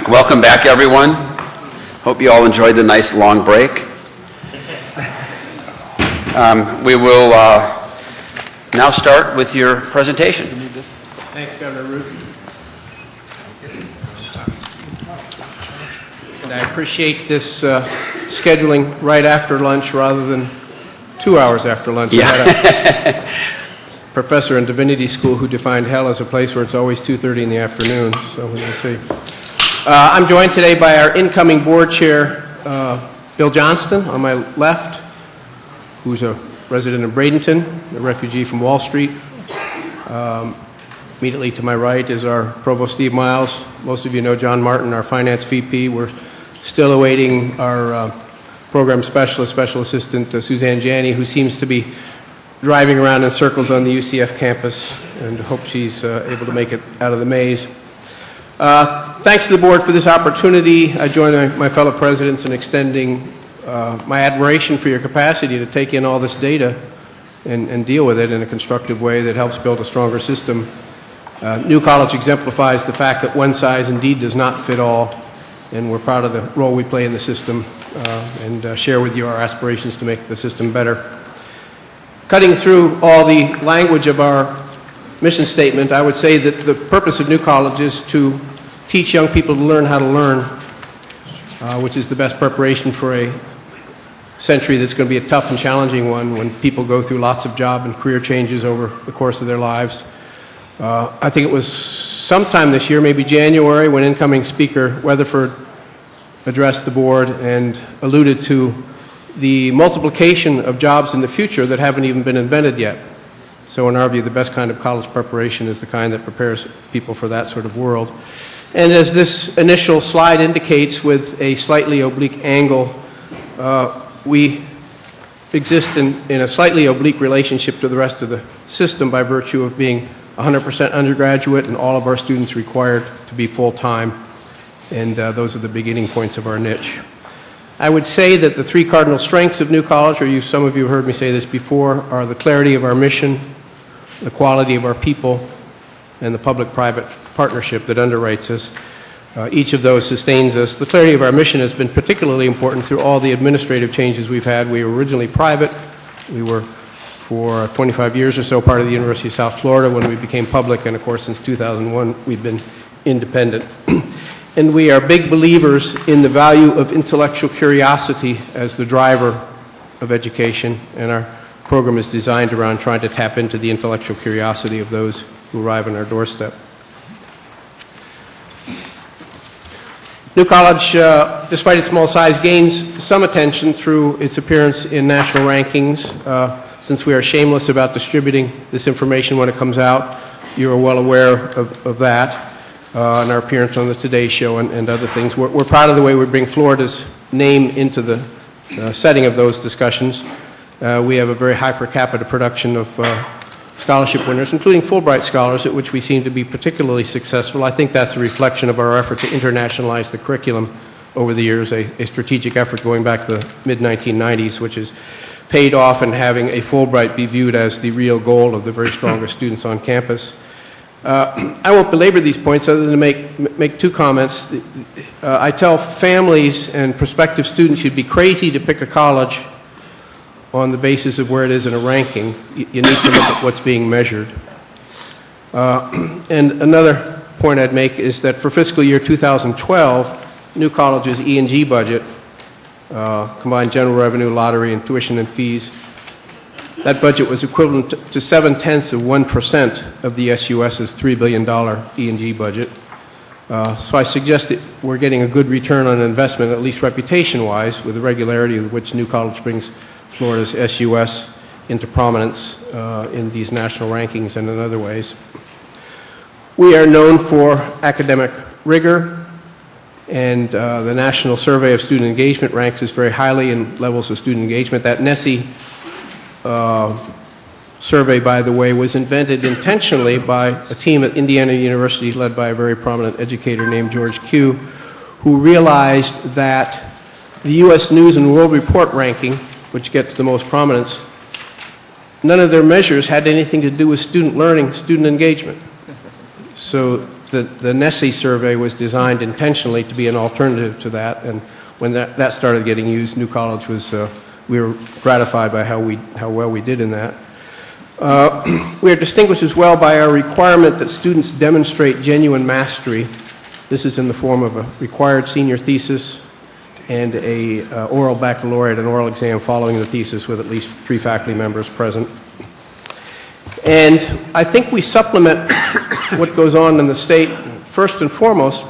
Welcome back, everyone. Hope you all enjoyed the nice long break. We will now start with your presentation. Thanks, Governor Root. And I appreciate this scheduling right after lunch rather than 2 hours after lunch. Yeah. I had a professor in divinity school who defined hell as a place where it's always 2:30 in the afternoon, so we'll see. I'm joined today by our incoming board chair, Bill Johnston, on my left, who's a resident of Bradenton, a refugee from Wall Street. Immediately to my right is our Provost Steve Miles. Most of you know John Martin, our finance VP. We're still awaiting our program specialist, special assistant Suzanne Janney, who seems to be driving around in circles on the UCF campus, and hope she's able to make it out of the maze. Thanks to the board for this opportunity. I join my fellow presidents in extending my admiration for your capacity to take in all this data and deal with it in a constructive way that helps build a stronger system. New College exemplifies the fact that one size indeed does not fit all, and we're proud of the role we play in the system and share with you our aspirations to make the system better. Cutting through all the language of our mission statement, I would say that the purpose of New College is to teach young people to learn how to learn, which is the best preparation for a century that's going to be a tough and challenging one when people go through lots of job and career changes over the course of their lives. I think it was sometime this year, maybe January, when incoming Speaker Weatherford addressed the board and alluded to the multiplication of jobs in the future that haven't even been invented yet. So in our view, the best kind of college preparation is the kind that prepares people for that sort of world. And as this initial slide indicates, with a slightly oblique angle, we exist in a slightly oblique relationship to the rest of the system by virtue of being 100% undergraduate and all of our students required to be full-time. And those are the beginning points of our niche. I would say that the three cardinal strengths of New College, or some of you have heard me say this before, are the clarity of our mission, the quality of our people, and the public-private partnership that underwrites us. Each of those sustains us. The clarity of our mission has been particularly important through all the administrative changes we've had. We were originally private. We were, for 25 years or so, part of the University of South Florida when we became public, and of course since 2001 we've been independent. And we are big believers in the value of intellectual curiosity as the driver of education, and our program is designed around trying to tap into the intellectual curiosity of those who arrive on our doorstep. New College, despite its small size, gains some attention through its appearance in national rankings. Since we are shameless about distributing this information when it comes out, you are well aware of that, and our appearance on the Today Show and other things. We're proud of the way we bring Florida's name into the setting of those discussions. We have a very high per capita production of scholarship winners, including Fulbright scholars, at which we seem to be particularly successful. I think that's a reflection of our effort to internationalize the curriculum over the years, a strategic effort going back to the mid-1990s, which has paid off in having a Fulbright be viewed as the real goal of the very strongest students on campus. I won't belabor these points other than to make two comments. I tell families and prospective students you'd be crazy to pick a college on the basis of where it is in a ranking. You need to look at what's being measured. And another point I'd make is that for fiscal year 2012, New College's E&G budget, combined general revenue, lottery, and tuition and fees, that budget was equivalent to 0.7% of the SUS's $3 billion E&G budget. So I suggest that we're getting a good return on investment, at least reputation-wise, with the regularity with which New College brings Florida's SUS into prominence in these national rankings and in other ways. We are known for academic rigor, and the National Survey of Student Engagement ranks us very highly in levels of student engagement. That NESI survey, by the way, was invented intentionally by a team at Indiana University led by a very prominent educator named George Q, who realized that the U.S. News and World Report ranking, which gets the most prominence, none of their measures had anything to do with student learning, student engagement. So the NESE survey was designed intentionally to be an alternative to that, and when that started getting used, New College was, we were gratified by how well we did in that. We are distinguished as well by our requirement that students demonstrate genuine mastery. This is in the form of a required senior thesis and a oral baccalaureate, an oral exam following the thesis with at least 3 faculty members present. And I think we supplement what goes on in the state first and foremost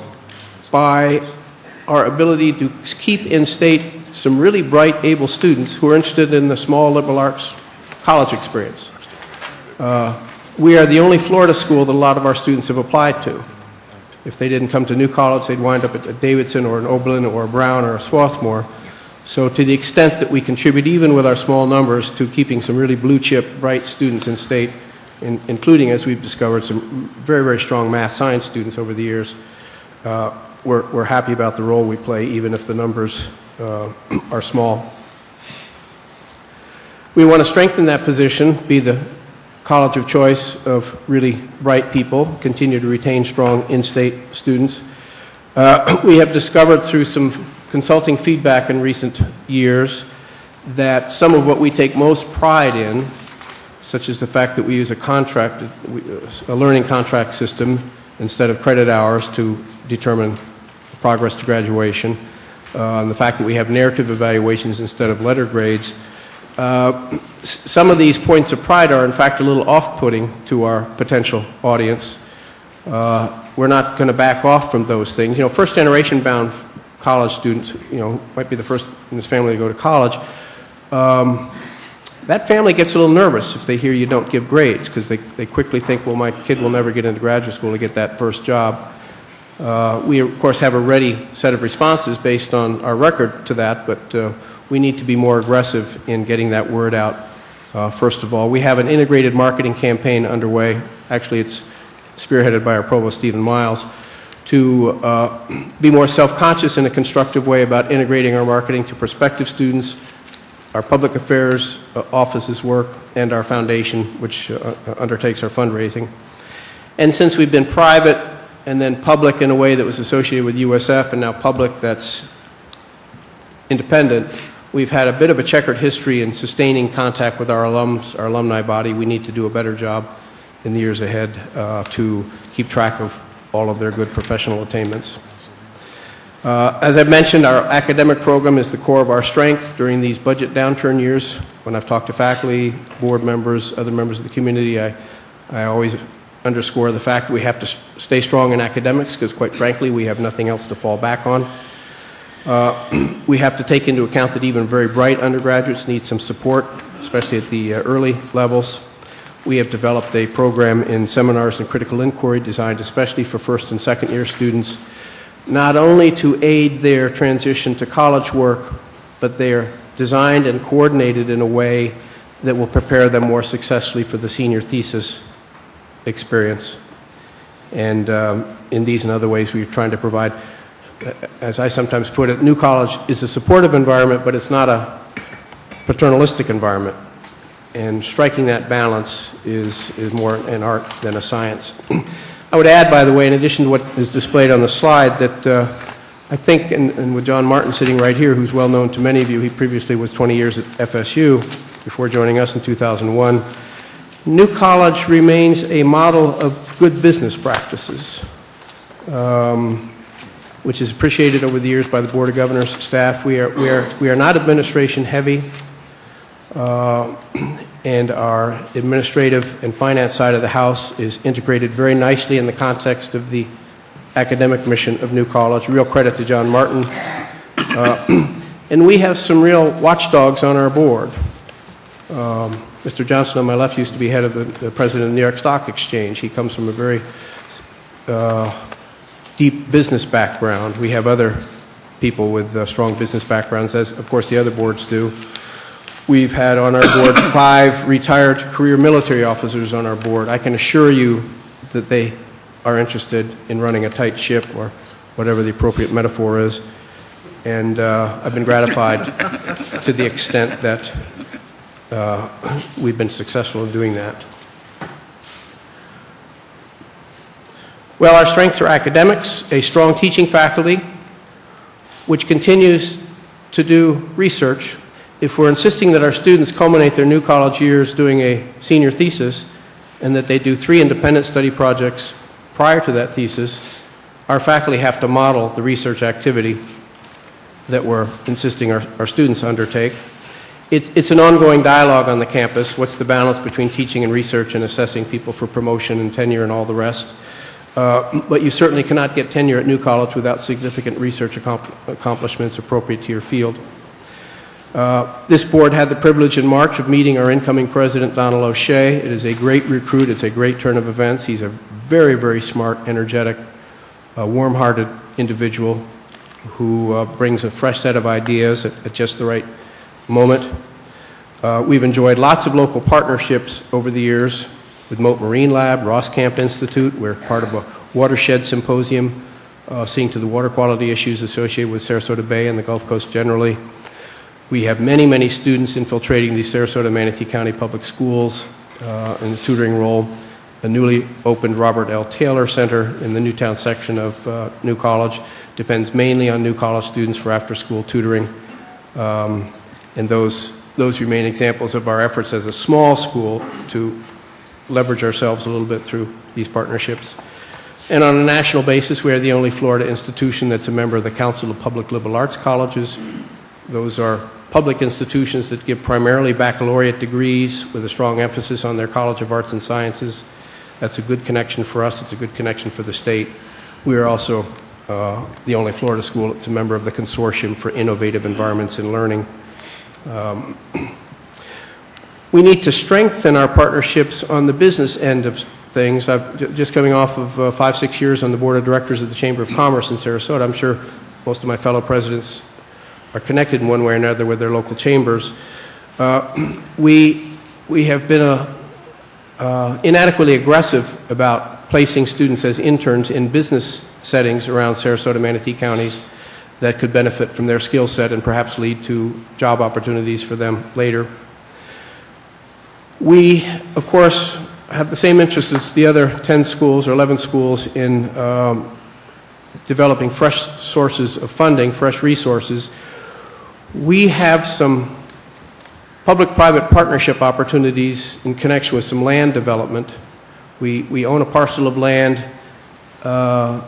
by our ability to keep in state some really bright, able students who are interested in the small liberal arts college experience. We are the only Florida school that a lot of our students have applied to. If they didn't come to New College, they'd wind up at a Davidson or an Oberlin or a Brown or a Swarthmore. So to the extent that we contribute, even with our small numbers, to keeping some really blue-chip, bright students in state, including, as we've discovered, some very, very strong math science students over the years, we're happy about the role we play, even if the numbers are small. We want to strengthen that position, be the college of choice of really bright people, continue to retain strong in-state students. We have discovered through some consulting feedback in recent years that some of what we take most pride in, such as the fact that we use a learning contract system instead of credit hours to determine progress to graduation, and the fact that we have narrative evaluations instead of letter grades. Some of these points of pride are in fact a little off-putting to our potential audience. We're not going to back off from those things. You know, first-generation bound college students, you know, might be the first in his family to go to college. That family gets a little nervous if they hear you don't give grades, because they quickly think, well, my kid will never get into graduate school to get that first job. We, of course, have a ready set of responses based on our record to that, but we need to be more aggressive in getting that word out. First of all, we have an integrated marketing campaign underway. Actually, it's spearheaded by our provost, Stephen Miles, to be more self-conscious in a constructive way about integrating our marketing to prospective students, our public affairs office's work, and our foundation, which undertakes our fundraising. And since we've been private and then public in a way that was associated with USF and now public that's independent, we've had a bit of a checkered history in sustaining contact with our alums, our alumni body. We need to do a better job in the years ahead to keep track of all of their good professional attainments. As I've mentioned, our academic program is the core of our strength during these budget downturn years. When I've talked to faculty, board members, other members of the community, I always underscore the fact that we have to stay strong in academics because, quite frankly, we have nothing else to fall back on. We have to take into account that even very bright undergraduates need some support, especially at the early levels. We have developed a program in seminars and critical inquiry designed especially for first and second year students, not only to aid their transition to college work, but they are designed and coordinated in a way that will prepare them more successfully for the senior thesis experience. And in these and other ways, we're trying to provide, as I sometimes put it, New College is a supportive environment, but it's not a paternalistic environment. And striking that balance is more an art than a science. I would add, by the way, in addition to what is displayed on the slide, that I think, and with John Martin sitting right here, who's well known to many of you, he previously was 20 years at FSU before joining us in 2001, New College remains a model of good business practices, which is appreciated over the years by the Board of Governors staff. We are not administration heavy, and our administrative and finance side of the house is integrated very nicely in the context of the academic mission of New College. Real credit to John Martin. And we have some real watchdogs on our board. Mr. Johnson on my left used to be head of the president of the New York Stock Exchange. He comes from a very deep business background. We have other people with strong business backgrounds, as of course the other boards do. We've had on our board 5 retired career military officers on our board. I can assure you that they are interested in running a tight ship, or whatever the appropriate metaphor is. And I've been gratified to the extent that we've been successful in doing that. Well, our strengths are academics, a strong teaching faculty, which continues to do research. If we're insisting that our students culminate their new college years doing a senior thesis, and that they do 3 independent study projects prior to that thesis, our faculty have to model the research activity that we're insisting our students undertake. It's an ongoing dialogue on the campus. What's the balance between teaching and research and assessing people for promotion and tenure and all the rest? But you certainly cannot get tenure at New College without significant research accomplishments appropriate to your field. This board had the privilege in March of meeting our incoming president, Donald O'Shea. It is a great recruit. It's a great turn of events. He's a very, very smart, energetic, warm-hearted individual who brings a fresh set of ideas at just the right moment. We've enjoyed lots of local partnerships over the years with Moat Marine Lab, Ross Camp Institute. We're part of a watershed symposium seeing to the water quality issues associated with Sarasota Bay and the Gulf Coast generally. We have many, many students infiltrating the Sarasota Manatee County Public Schools in the tutoring role. A newly opened Robert L. Taylor Center in the Newtown section of New College depends mainly on New College students for after-school tutoring. And those remain examples of our efforts as a small school to leverage ourselves a little bit through these partnerships. And on a national basis, we are the only Florida institution that's a member of the Council of Public Liberal Arts Colleges. Those are public institutions that give primarily baccalaureate degrees with a strong emphasis on their College of Arts and Sciences. That's a good connection for us. It's a good connection for the state. We are also the only Florida school that's a member of the Consortium for Innovative Environments in Learning. We need to strengthen our partnerships on the business end of things. I'm just coming off of 5-6 years on the board of directors of the Chamber of Commerce in Sarasota. I'm sure most of my fellow presidents are connected in one way or another with their local chambers. We have been inadequately aggressive about placing students as interns in business settings around Sarasota, Manatee counties that could benefit from their skill set and perhaps lead to job opportunities for them later. We, of course, have the same interest as the other 10 schools or 11 schools in developing fresh sources of funding, fresh resources. We have some public-private partnership opportunities in connection with some land development. We own a parcel of land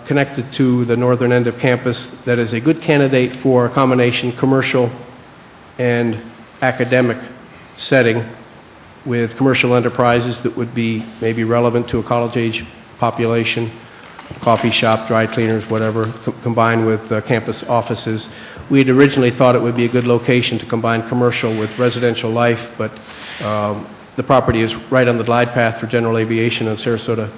connected to the northern end of campus that is a good candidate for a combination commercial and academic setting with commercial enterprises that would be maybe relevant to a college-age population, coffee shop, dry cleaners, whatever, combined with campus offices. We had originally thought it would be a good location to combine commercial with residential life, but the property is right on the glide path for general aviation on Sarasota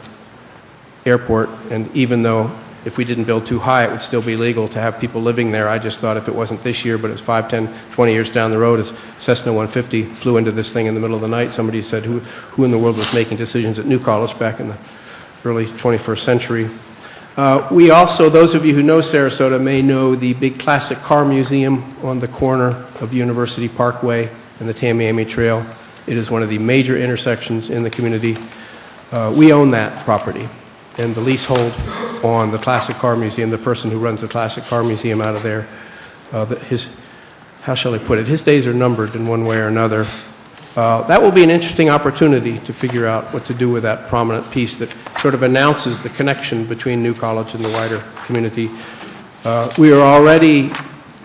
Airport, and even though if we didn't build too high, it would still be legal to have people living there. I just thought if it wasn't this year, but it's 5, 10, 20 years down the road, as Cessna 150 flew into this thing in the middle of the night, somebody said, who in the world was making decisions at New College back in the early 21st century? We also, those of you who know Sarasota may know the big classic car museum on the corner of University Parkway and the Tamiami Trail. It is one of the major intersections in the community. We own that property. And the leasehold on the Classic Car Museum, the person who runs the Classic Car Museum out of there, how shall I put it, his days are numbered in one way or another. That will be an interesting opportunity to figure out what to do with that prominent piece that sort of announces the connection between New College and the wider community. We are already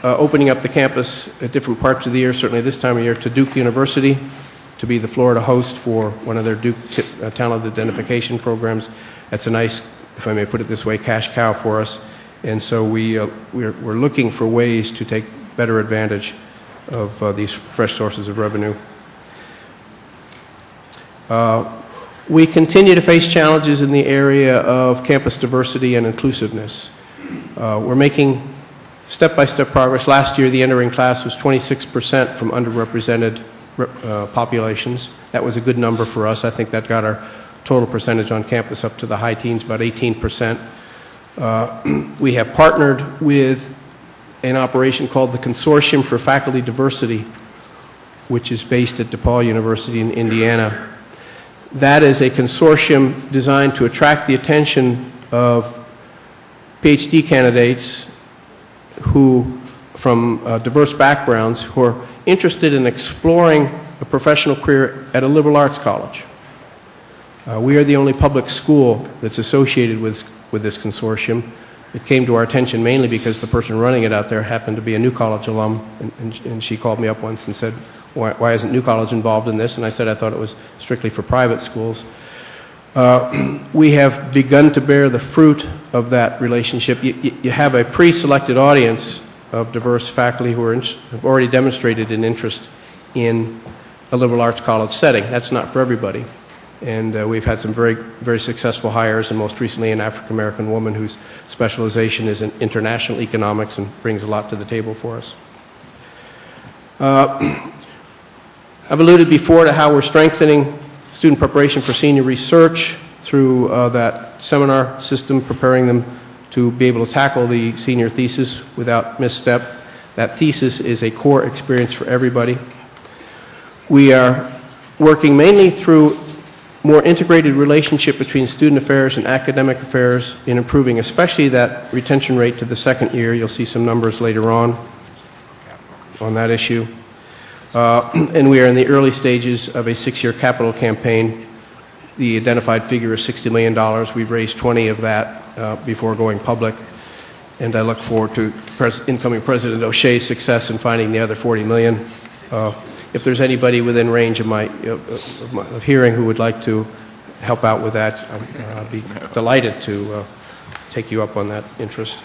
opening up the campus at different parts of the year, certainly this time of year, to Duke University, to be the Florida host for one of their Duke talent identification programs. That's a nice, if I may put it this way, cash cow for us. And so we're looking for ways to take better advantage of these fresh sources of revenue. We continue to face challenges in the area of campus diversity and inclusiveness. We're making step-by-step progress. Last year, the entering class was 26% from underrepresented populations. That was a good number for us. I think that got our total percentage on campus up to the high teens, about 18%. We have partnered with an operation called the Consortium for Faculty Diversity, which is based at DePaul University in Indiana. That is a consortium designed to attract the attention of PhD candidates who, from diverse backgrounds, who are interested in exploring a professional career at a liberal arts college. We are the only public school that's associated with this consortium. It came to our attention mainly because the person running it out there happened to be a New College alum, and she called me up once and said, why isn't New College involved in this? And I said I thought it was strictly for private schools. We have begun to bear the fruit of that relationship. You have a pre-selected audience of diverse faculty who have already demonstrated an interest in a liberal arts college setting. That's not for everybody. And we've had some very, very successful hires, and most recently an African-American woman whose specialization is in international economics and brings a lot to the table for us. I've alluded before to how we're strengthening student preparation for senior research through that seminar system, preparing them to be able to tackle the senior thesis without misstep. That thesis is a core experience for everybody. We are working mainly through more integrated relationship between student affairs and academic affairs in improving especially that retention rate to the second year. You'll see some numbers later on that issue. And we are in the early stages of a 6-year capital campaign. The identified figure is $60 million. We've raised 20 of that before going public. And I look forward to incoming President O'Shea's success in finding the other $40 million. If there's anybody within range of hearing who would like to help out with that, I'd be delighted to take you up on that interest.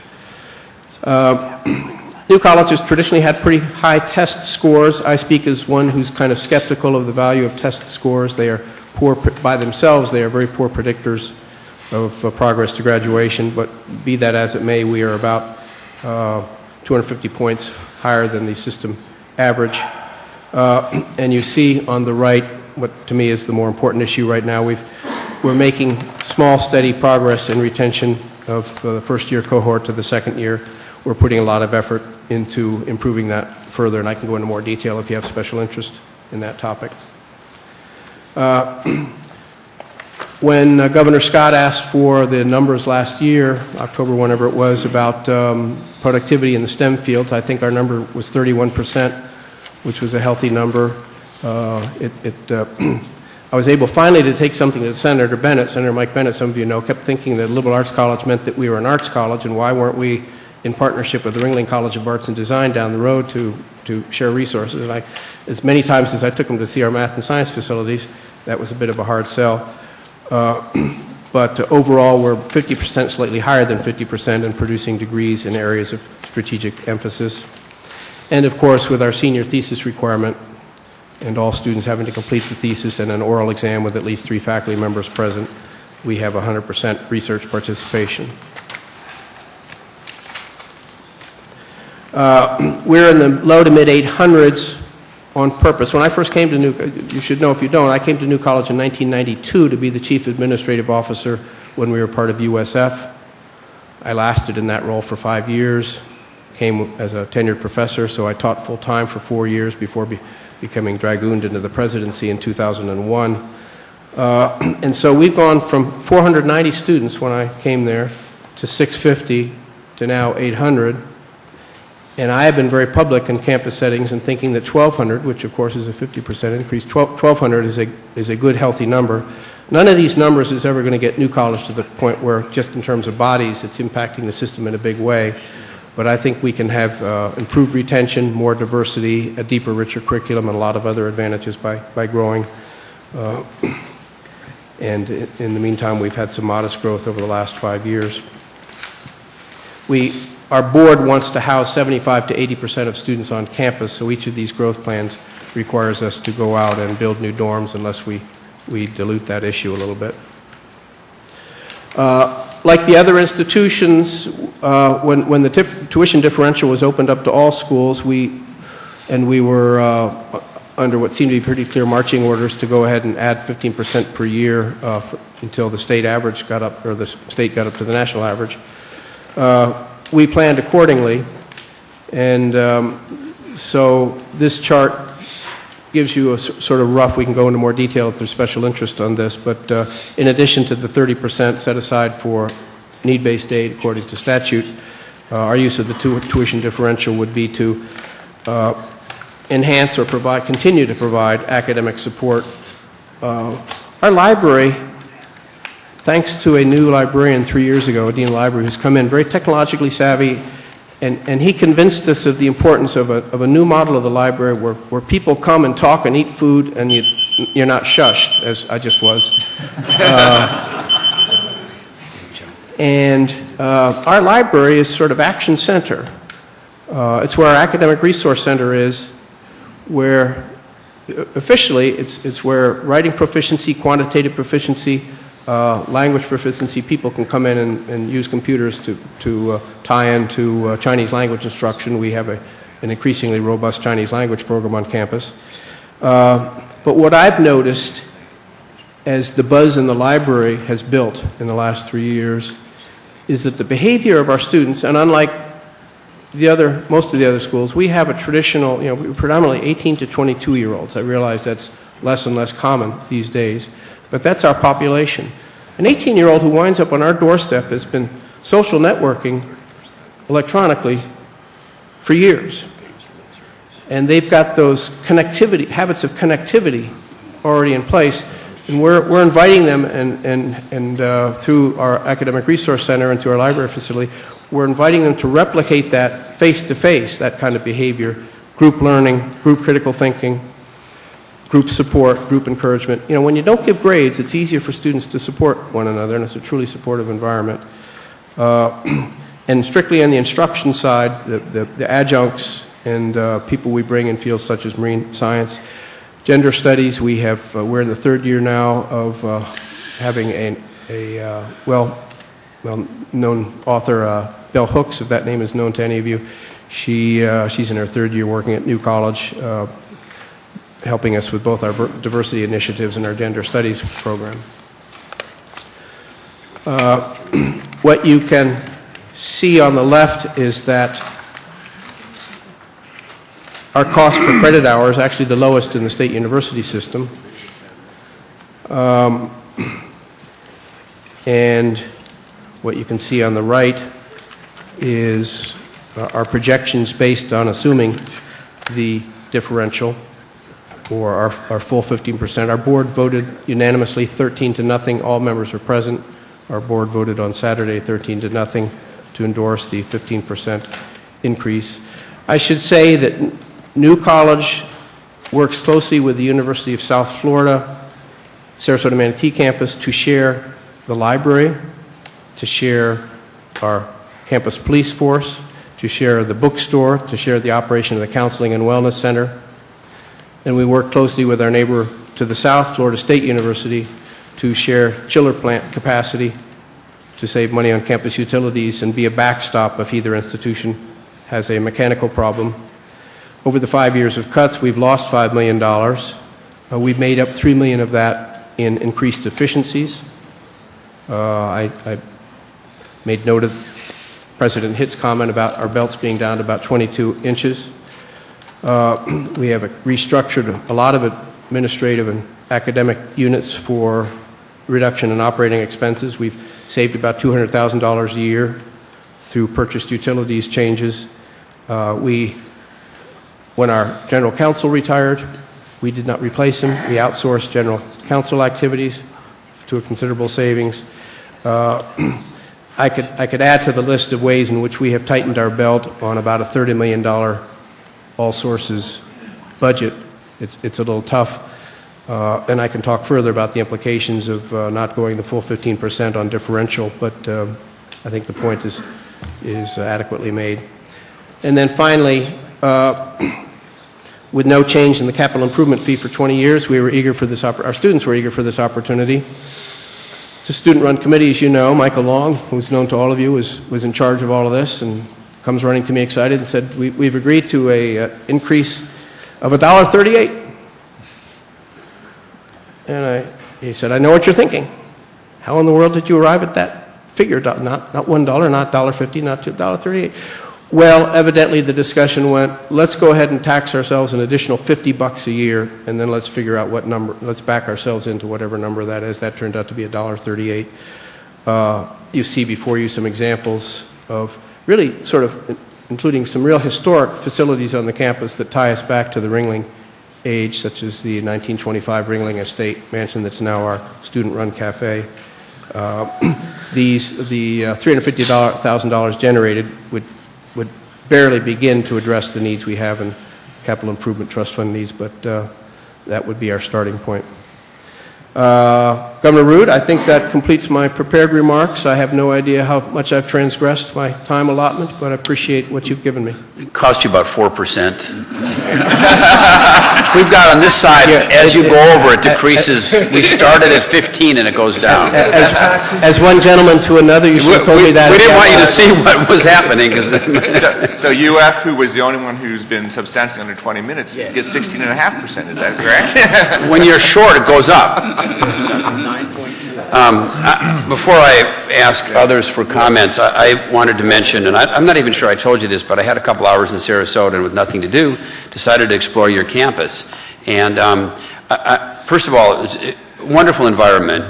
New colleges traditionally had pretty high test scores. I speak as one who's kind of skeptical of the value of test scores. They are poor by themselves. They are very poor predictors of progress to graduation, but be that as it may, we are about 250 points higher than the system average. And you see on the right what to me is the more important issue right now. We're making small, steady progress in retention of the first-year cohort to the second year. We're putting a lot of effort into improving that further, and I can go into more detail if you have special interest in that topic. When Governor Scott asked for the numbers last year, October, whenever it was, about productivity in the STEM fields, I think our number was 31%, which was a healthy number. I was able finally to take something that Senator Bennett, Senator Mike Bennett, some of you know, kept thinking that liberal arts college meant that we were an arts college, and why weren't we in partnership with the Ringling College of Arts and Design down the road to share resources. And as many times as I took them to see our math and science facilities, that was a bit of a hard sell. But overall, we're 50%, slightly higher than 50% in producing degrees in areas of strategic emphasis. And of course, with our senior thesis requirement, and all students having to complete the thesis and an oral exam with at least 3 faculty members present, we have 100% research participation. We're in the low to mid 800s on purpose. When I first came to you should know if you don't, I came to New College in 1992 to be the Chief Administrative Officer when we were part of USF. I lasted in that role for 5 years, came as a tenured professor, so I taught full-time for 4 years before becoming dragooned into the presidency in 2001. And so we've gone from 490 students when I came there to 650 to now 800. And I have been very public in campus settings and thinking that 1,200, which of course is a 50% increase, 1,200 is a good, healthy number. None of these numbers is ever going to get New College to the point where, just in terms of bodies, it's impacting the system in a big way. But I think we can have improved retention, more diversity, a deeper, richer curriculum, and a lot of other advantages by growing. And in the meantime, we've had some modest growth over the last 5 years. Our board wants to house 75 to 80% of students on campus, so each of these growth plans requires us to go out and build new dorms unless we dilute that issue a little bit. Like the other institutions, when the tuition differential was opened up to all schools, we were under what seemed to be pretty clear marching orders to go ahead and add 15% per year until the state average got up, or the state got up to the national average. We planned accordingly, and so this chart gives you a sort of rough, we can go into more detail if there's special interest on this, but in addition to the 30% set aside for need-based aid according to statute. Our use of the tuition differential would be to enhance or continue to provide academic support. Our library, thanks to a new librarian 3 years ago, a dean of the library, who's come in very technologically savvy, and he convinced us of the importance of a new model of the library where people come and talk and eat food and you're not shushed, as I just was. Our library is sort of action center. It's where our academic resource center is, where officially it's where writing proficiency, quantitative proficiency, language proficiency, people can come in and use computers to tie into Chinese language instruction. We have an increasingly robust Chinese language program on campus. But what I've noticed as the buzz in the library has built in the last 3 years is that the behavior of our students, and unlike most of the other schools, we have a traditional, predominantly 18 to 22-year-olds. I realize that's less and less common these days, but that's our population. An 18-year-old who winds up on our doorstep has been social networking electronically for years. And they've got those habits of connectivity already in place. And we're inviting them, and through our Academic Resource Center and through our library facility, we're inviting them to replicate that face-to-face, that kind of behavior, group learning, group critical thinking, group support, group encouragement. When you don't give grades, it's easier for students to support one another, and it's a truly supportive environment. And strictly on the instruction side, the adjuncts and people we bring in fields such as marine science, gender studies, we're in the third year now of having a well-known author, Bell Hooks, if that name is known to any of you. She's in her third year working at New College, helping us with both our diversity initiatives and our gender studies program. What you can see on the left is that our cost per credit hour is actually the lowest in the state university system. And what you can see on the right is our projections based on assuming the differential, or our full 15%. Our board voted unanimously 13-0. All members were present. Our board voted on Saturday 13-0 to endorse the 15% increase. I should say that New College works closely with the University of South Florida, Sarasota Manatee campus to share the library, to share our campus police force, to share the bookstore, to share the operation of the Counseling and Wellness Center. And we work closely with our neighbor to the south, Florida State University, to share chiller plant capacity, to save money on campus utilities, and be a backstop if either institution has a mechanical problem. Over the 5 years of cuts, we've lost $5 million. We've made up $3 million of that in increased efficiencies. I made note of President Hitt's comment about our belts being down to about 22 inches. We have restructured a lot of administrative and academic units for reduction in operating expenses. We've saved about $200,000 a year through purchased utilities changes. When our general counsel retired, we did not replace him. We outsourced general counsel activities to a considerable savings. I could add to the list of ways in which we have tightened our belt on about a $30 million all sources budget. It's a little tough, and I can talk further about the implications of not going the full 15% on differential, but I think the point is adequately made. And then finally, with no change in the capital improvement fee for 20 years, we were eager for this. Our students were eager for this opportunity. It's a student-run committee, as you know. Michael Long, who's known to all of you, was in charge of all of this, and comes running to me excited and said, "We've agreed to a increase of $1.38." And he said, "I know what you're thinking. How in the world did you arrive at that figure? Not $1, not $1.50, not $1.38." Well, evidently the discussion went, let's go ahead and tax ourselves an additional $50 a year, and then let's figure out what number, let's back ourselves into whatever number that is. That turned out to be $1.38. you see before you some examples of really sort of including some real historic facilities on the campus that tie us back to the Ringling age, such as the 1925 Ringling Estate Mansion that's now our student-run cafe. The $350,000 generated would barely begin to address the needs we have in capital improvement trust fund needs, but that would be our starting point. Governor Rood, I think that completes my prepared remarks. I have no idea how much I've transgressed my time allotment, but I appreciate what you've given me. It cost you about 4%. We've got on this side, as you go over, it decreases. We started at 15 and it goes down. As one gentleman to another, you should have told me that. We didn't want you to see what was happening. So UF, who was the only one who's been substantially under 20 minutes, gets 16.5%. Is that correct? When you're short, it goes up. Before I ask others for comments, I wanted to mention, and I'm not even sure I told you this, but I had a couple hours in Sarasota and with nothing to do, decided to explore your campus. And first of all, it was a wonderful environment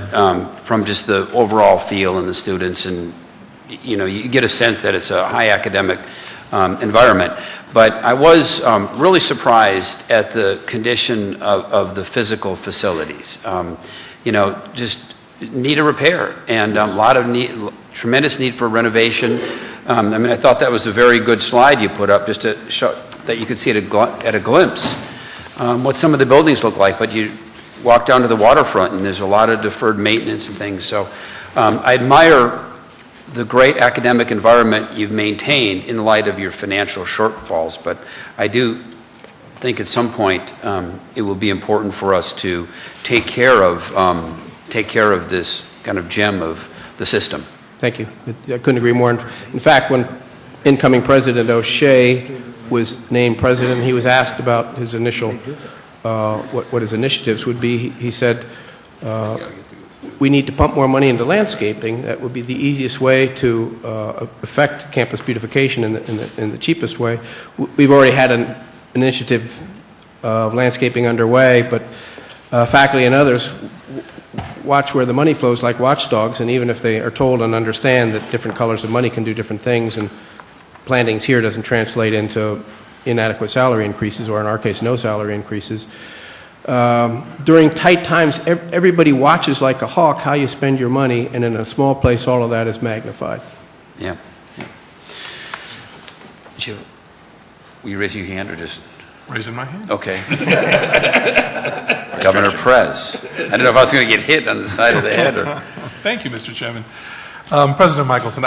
from just the overall feel and the students, and you know, you get a sense that it's a high academic environment. But I was really surprised at the condition of the physical facilities. You know, just need a repair and a lot of tremendous need for renovation. I mean, I thought that was a very good slide you put up just to show that you could see at a glimpse what some of the buildings look like. But you walk down to the waterfront and there's a lot of deferred maintenance and things. So I admire the great academic environment you've maintained in light of your financial shortfalls, but I do think at some point it will be important for us to take care of this kind of gem of the system. Thank you. I couldn't agree more. In fact, when incoming President O'Shea was named president, he was asked about his initial, what his initiatives would be. He said, we need to pump more money into landscaping. That would be the easiest way to affect campus beautification in the cheapest way. We've already had an initiative of landscaping underway, but faculty and others watch where the money flows like watchdogs, and even if they are told and understand that different colors of money can do different things, and plantings here doesn't translate into inadequate salary increases, or in our case, no salary increases. During tight times, everybody watches like a hawk how you spend your money, and in a small place, all of that is magnified. Yeah. Will you raise your hand or just? Raising my hand. Okay. Governor Prez. I don't know if I was going to get hit on the side of the head or. Thank you, Mr. Chairman. President Michelson,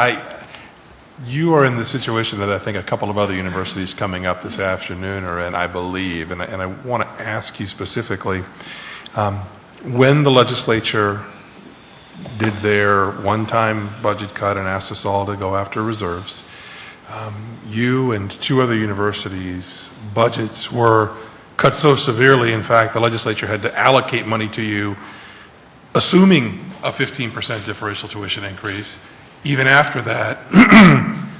you are in the situation that I think a couple of other universities coming up this afternoon are in, I believe, and I want to ask you specifically, when the legislature did their one-time budget cut and asked us all to go after reserves, you and two other universities' budgets were cut so severely, in fact, the legislature had to allocate money to you, assuming a 15% differential tuition increase. Even after that,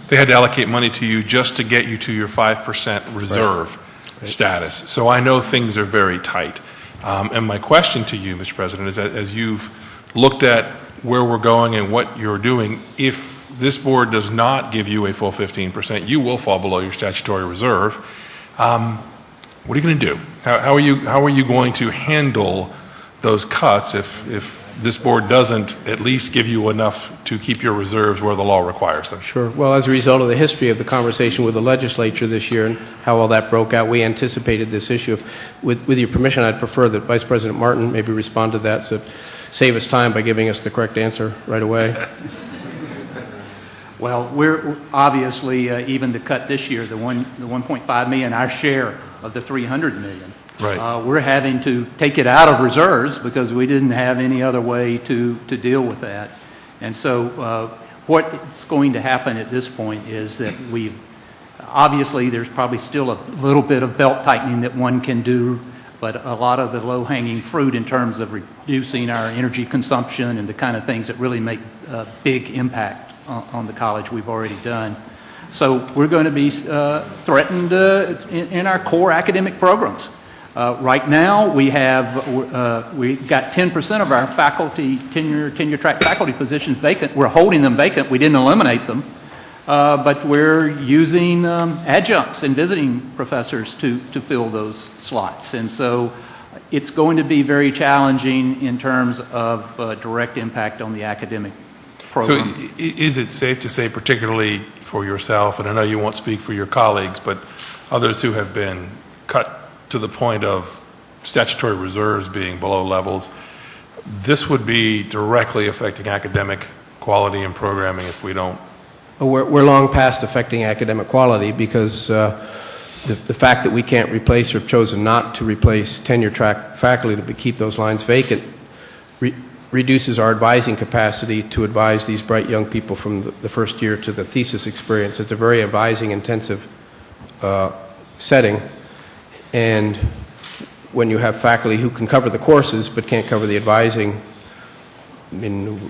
they had to allocate money to you just to get you to your 5% reserve status. So I know things are very tight. And my question to you, Mr. President, is that as you've looked at where we're going and what you're doing, if this board does not give you a full 15%, you will fall below your statutory reserve. What are you going to do? How are you going to handle those cuts if this board doesn't at least give you enough to keep your reserves where the law requires them? Sure. Well, as a result of the history of the conversation with the legislature this year and how all that broke out, we anticipated this issue. With your permission, I'd prefer that Vice President Martin maybe respond to that, so save us time by giving us the correct answer right away. Well, we're obviously, even the cut this year, the 1.5 million, our share of the 300 million. Right. We're having to take it out of reserves because we didn't have any other way to deal with that. And so what's going to happen at this point is that obviously there's probably still a little bit of belt tightening that one can do, but a lot of the low-hanging fruit in terms of reducing our energy consumption and the kind of things that really make a big impact on the college we've already done. So we're going to be threatened in our core academic programs. Right now, we got 10% of our faculty, tenure track faculty positions vacant. We're holding them vacant. We didn't eliminate them. But we're using adjuncts and visiting professors to fill those slots. And so it's going to be very challenging in terms of direct impact on the academic program. So is it safe to say, particularly for yourself, and I know you won't speak for your colleagues, but others who have been cut to the point of statutory reserves being below levels, this would be directly affecting academic quality and programming if we don't? We're long past affecting academic quality because the fact that we can't replace or have chosen not to replace tenure track faculty to keep those lines vacant reduces our advising capacity to advise these bright young people from the first year to the thesis experience. It's a very advising intensive setting, and when you have faculty who can cover the courses but can't cover the advising, I mean,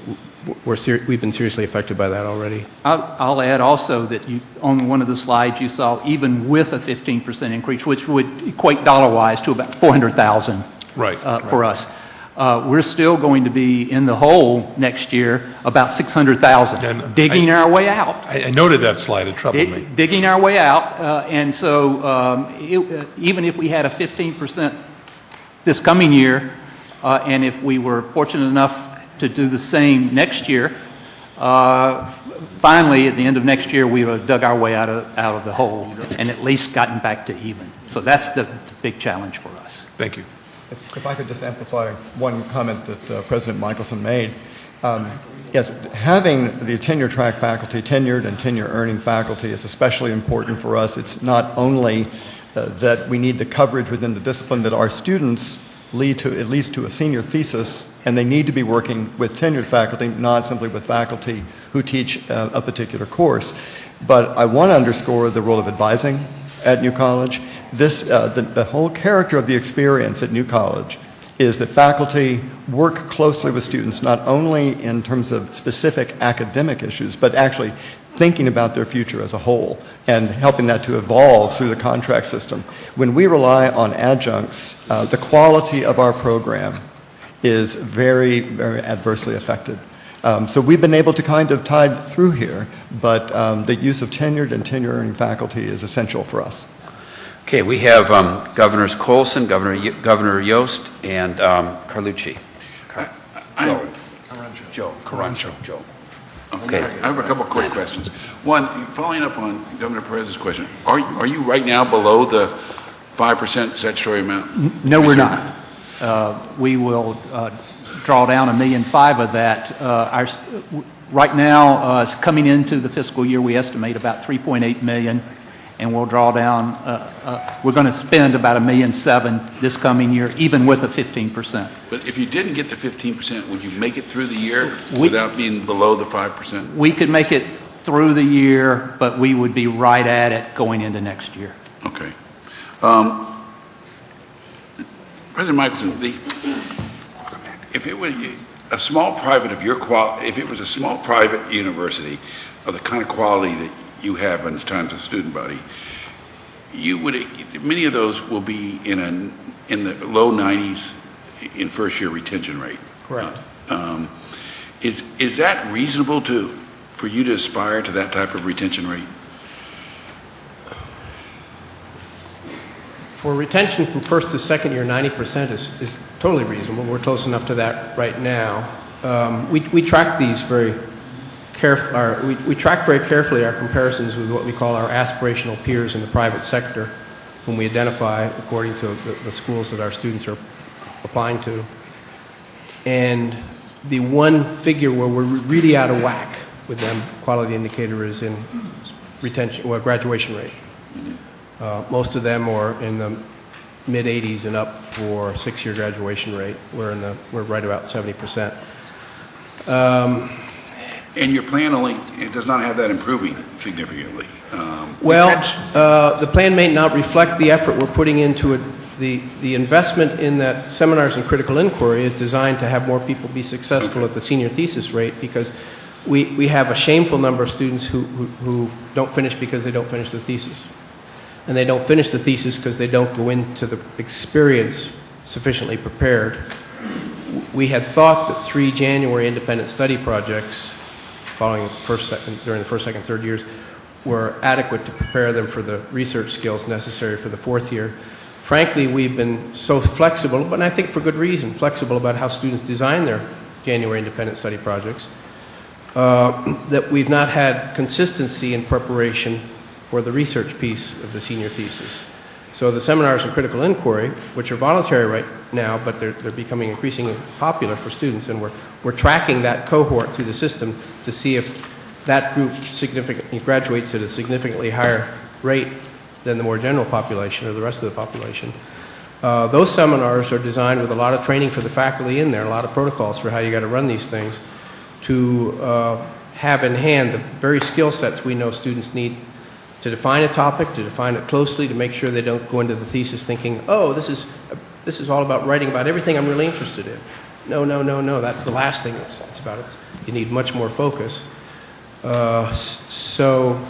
we've been seriously affected by that already. I'll add also that on one of the slides you saw, even with a 15% increase, which would equate dollar-wise to about $400,000 for us, we're still going to be in the hole next year about $600,000, digging our way out. I noted that slide. It troubled me. Digging our way out, and so even if we had a 15% this coming year, and if we were fortunate enough to do the same next year, finally at the end of next year we would have dug our way out of the hole and at least gotten back to even. So that's the big challenge for us. Thank you. If I could just amplify one comment that President Michelson made. Yes, having the tenure track faculty, tenured and tenure earning faculty is especially important for us. It's not only that we need the coverage within the discipline that our students lead to, at least to a senior thesis, and they need to be working with tenured faculty, not simply with faculty who teach a particular course. But I want to underscore the role of advising at New College. The whole character of the experience at New College is that faculty work closely with students, not only in terms of specific academic issues, but actually thinking about their future as a whole and helping that to evolve through the contract system. When we rely on adjuncts, the quality of our program is very, very adversely affected. So we've been able to kind of tide through here, but the use of tenured and tenure-earning faculty is essential for us. Okay, we have Governors Colson, Governor Yost, and Carlucci. Joe. Okay. I have a couple of quick questions. One, following up on Governor Perez's question, are you right now below the 5% statutory amount? No, we're not. We will draw down $1.5 million of that. Right now, coming into the fiscal year, we estimate about $3.8 million, and we'll draw down. We're going to spend about $1.7 million this coming year, even with a 15%. But if you didn't get the 15%, would you make it through the year without being below the 5%? We could make it through the year, but we would be right at it going into next year. Okay. President Michelson, if it was a small private of your quality, if it was a small private university of the kind of quality that you have in terms of student body, you would, many of those will be in the low 90s in first year retention rate. Correct. Is that reasonable for you to aspire to that type of retention rate? For retention from first to second year, 90% is totally reasonable. We're close enough to that right now. We track these very carefully. We track very carefully our comparisons with what we call our aspirational peers in the private sector, whom we identify according to the schools that our students are applying to. And the one figure where we're really out of whack with them, quality indicator, is in retention, well, graduation rate. Most of them are in the mid-80s and up for 6-year graduation rate. We're right about 70%. And your plan it does not have that improving significantly. The plan may not reflect the effort we're putting into it. The investment in that seminars and critical inquiry is designed to have more people be successful at the senior thesis rate, because we have a shameful number of students who don't finish because they don't finish the thesis. and they don't finish the thesis because they don't go into the experience sufficiently prepared. We had thought that 3 January independent study projects following during the first, second, third years were adequate to prepare them for the research skills necessary for the 4th year. Frankly, we've been so flexible, but I think for good reason, flexible about how students design their January independent study projects, that we've not had consistency in preparation for the research piece of the senior thesis. So the seminars in critical inquiry, which are voluntary right now, but they're becoming increasingly popular for students, and we're tracking that cohort through the system to see if that group significantly graduates at a significantly higher rate than the more general population or the rest of the population. Those seminars are designed with a lot of training for the faculty in there, a lot of protocols for how you got to run these things, to have in hand the very skill sets we know students need to define a topic, to define it closely, to make sure they don't go into the thesis thinking, oh, this is all about writing about everything I'm really interested in. No, no, no, no, that's the last thing it's about. You need much more focus. So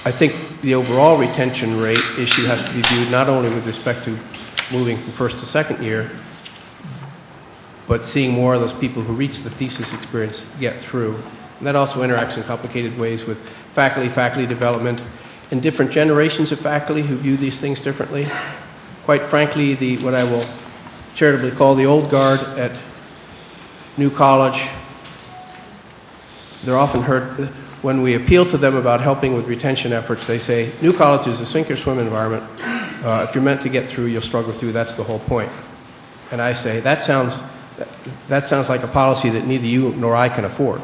I think the overall retention rate issue has to be viewed not only with respect to moving from first to second year, but seeing more of those people who reach the thesis experience get through. And that also interacts in complicated ways with faculty development, and different generations of faculty who view these things differently. Quite frankly, what I will charitably call the old guard at New College, they're often heard, when we appeal to them about helping with retention efforts, they say, New College is a sink or swim environment. If you're meant to get through, you'll struggle through. That's the whole point. And I say, that sounds like a policy that neither you nor I can afford.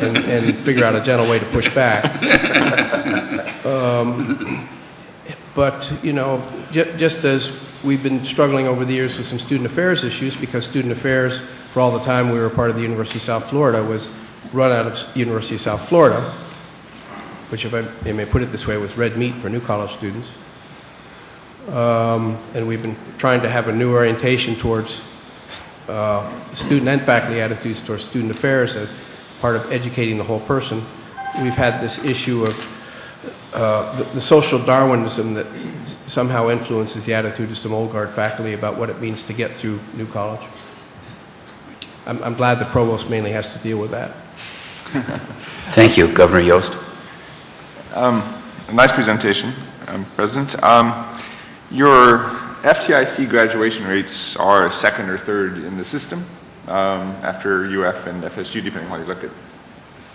And figure out a gentle way to push back. But, you know, just as we've been struggling over the years with some student affairs issues, because student affairs, for all the time we were part of the University of South Florida, was run out of University of South Florida, which, if I may put it this way, was red meat for New College students. And we've been trying to have a new orientation towards student and faculty attitudes towards student affairs as part of educating the whole person. We've had this issue of the social Darwinism that somehow influences the attitude of some old guard faculty about what it means to get through New College. I'm glad the provost mainly has to deal with that. Thank you, Governor Yost. A nice presentation, President. Your FTIC graduation rates are second or third in the system after UF and FSU, depending on how you look at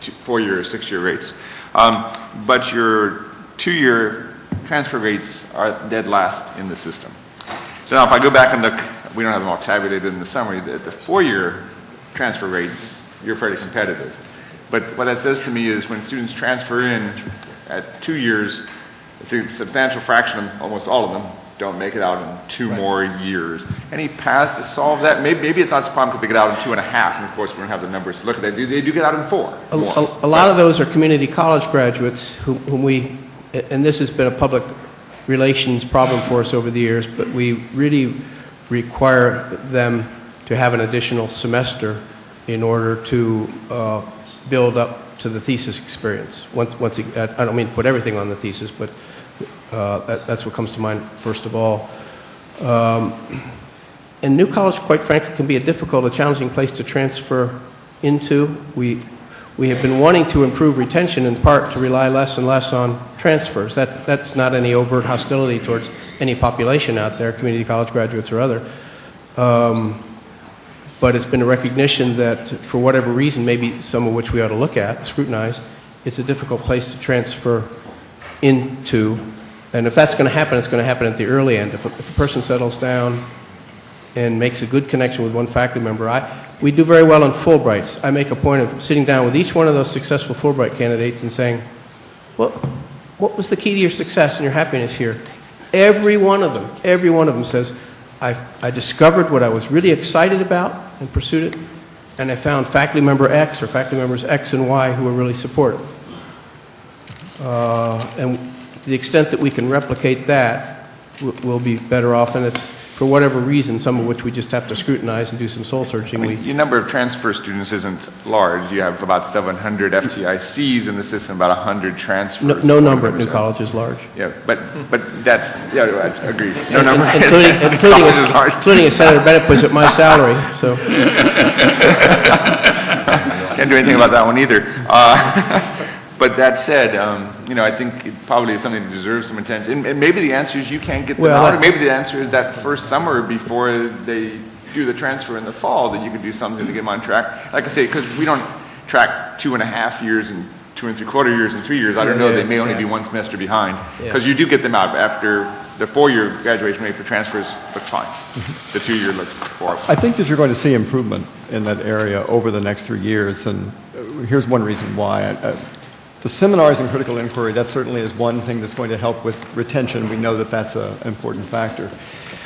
4-year or 6-year rates. But your 2-year transfer rates are dead last in the system. So now if I go back and look, we don't have them all tabulated in the summary, the 4-year transfer rates, you're fairly competitive. But what that says to me is when students transfer in at 2 years, a substantial fraction, almost all of them, don't make it out in 2 more years. Any paths to solve that? Maybe it's not a problem because they get out in 2.5, and of course we don't have the numbers to look at. They do get out in 4. A lot of those are community college graduates whom we, and this has been a public relations problem for us over the years, but we really require them to have an additional semester in order to build up to the thesis experience. I don't mean to put everything on the thesis, but that's what comes to mind first of all. And New College, quite frankly, can be a difficult, challenging place to transfer into. We have been wanting to improve retention in part to rely less and less on transfers. That's not any overt hostility towards any population out there, community college graduates or other. But it's been a recognition that for whatever reason, maybe some of which we ought to look at, scrutinize, it's a difficult place to transfer into. And if that's going to happen, it's going to happen at the early end. If a person settles down and makes a good connection with one faculty member, we do very well in Fulbrights. I make a point of sitting down with each one of those successful Fulbright candidates and saying, well, what was the key to your success and your happiness here? Every one of them says, I discovered what I was really excited about and pursued it, and I found faculty member X or faculty members X and Y who were really supportive. And to the extent that we can replicate that, we'll be better off. And for whatever reason, some of which we just have to scrutinize and do some soul searching, Your number of transfer students isn't large. You have about 700 FTICs in the system, about 100 transfers. no number at New College is large. Yeah, but that's, yeah, I agree. No number. Including a Senator Bennett puts at my salary, so. Can't do anything about that one either. But that said, I think it probably is something that deserves some attention. And maybe the answer is you can't get them out, or maybe the answer is that first summer before they do the transfer in the fall that you could do something to get them on track. Like I say, because we don't track 2.5 years and 2 3/4 years and 3 years. I don't know, they may only be one semester behind. Because you do get them out after the 4-year graduation rate for transfers looks fine. The 2-year looks horrible. I think that you're going to see improvement in that area over the next 3 years, and here's one reason why. The seminars in critical inquiry, that certainly is one thing that's going to help with retention. We know that that's an important factor.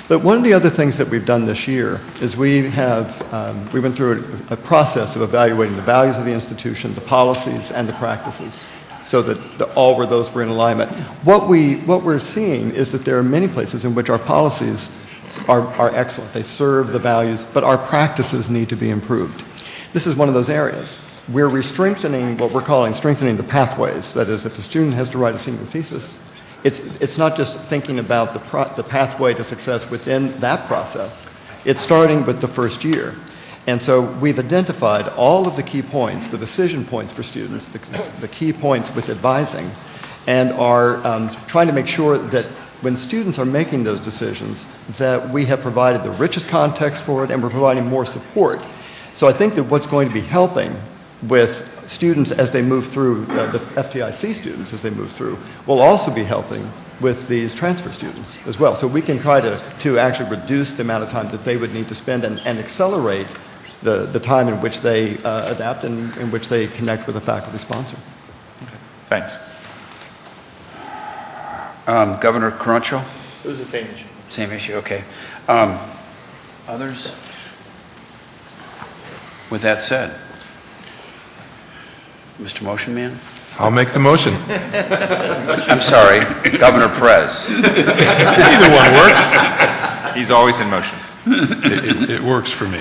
But one of the other things that we've done this year is we went through a process of evaluating the values of the institution, the policies, and the practices, so that all of those were in alignment. What we're seeing is that there are many places in which our policies are excellent. They serve the values, but our practices need to be improved. This is one of those areas. We're strengthening what we're calling strengthening the pathways. That is, if the student has to write a senior thesis, it's not just thinking about the pathway to success within that process. It's starting with the first year. And so we've identified all of the key points, the decision points for students, the key points with advising, and are trying to make sure that when students are making those decisions, that we have provided the richest context for it and we're providing more support. So I think that what's going to be helping with students as they move through, the FTIC students as they move through, will also be helping with these transfer students as well. So we can try to actually reduce the amount of time that they would need to spend and accelerate the time in which they adapt and in which they connect with a faculty sponsor. Thanks. Governor Carancho? It was the same issue. Same issue, okay. Others? With that said, Mr. Motion Man? I'll make the motion. I'm sorry, Governor Perez. Either one works. He's always in motion. It works for me.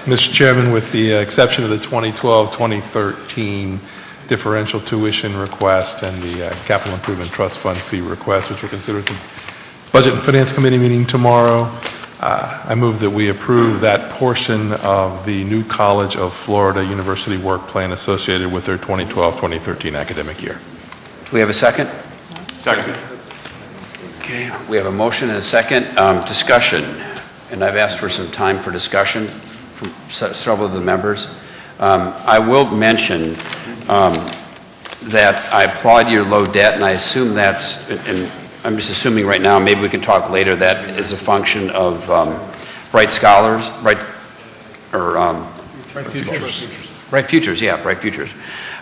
Mr. Chairman, with the exception of the 2012-2013 differential tuition request and the Capital Improvement Trust Fund fee request, which we'll consider at the Budget and Finance Committee meeting tomorrow, I move that we approve that portion of the New College of Florida University work plan associated with their 2012-2013 academic year. Do we have a second? Second. Okay, we have a motion and a second. Discussion, and I've asked for some time for discussion from several of the members. I will mention that I applaud your low debt, and I assume that's, and I'm just assuming right now, maybe we can talk later, that is a function of Bright Scholars, Bright Futures, yeah, Bright Futures.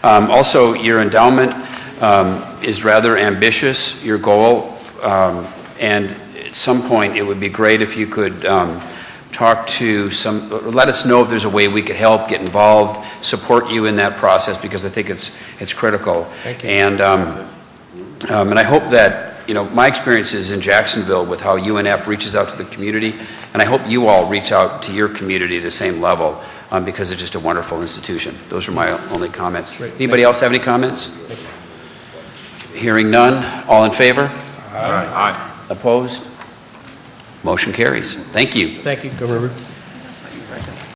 Also, your endowment is rather ambitious, your goal, and at some point it would be great if you could talk to let us know if there's a way we could help, get involved, support you in that process, because I think it's critical. Thank you. And I hope that, my experience is in Jacksonville with how UNF reaches out to the community, and I hope you all reach out to your community at the same level, because it's just a wonderful institution. Those are my only comments. Great. Anybody else have any comments? Hearing none, all in favor? Aye. Opposed? Motion carries. Thank you. Thank you, Governor.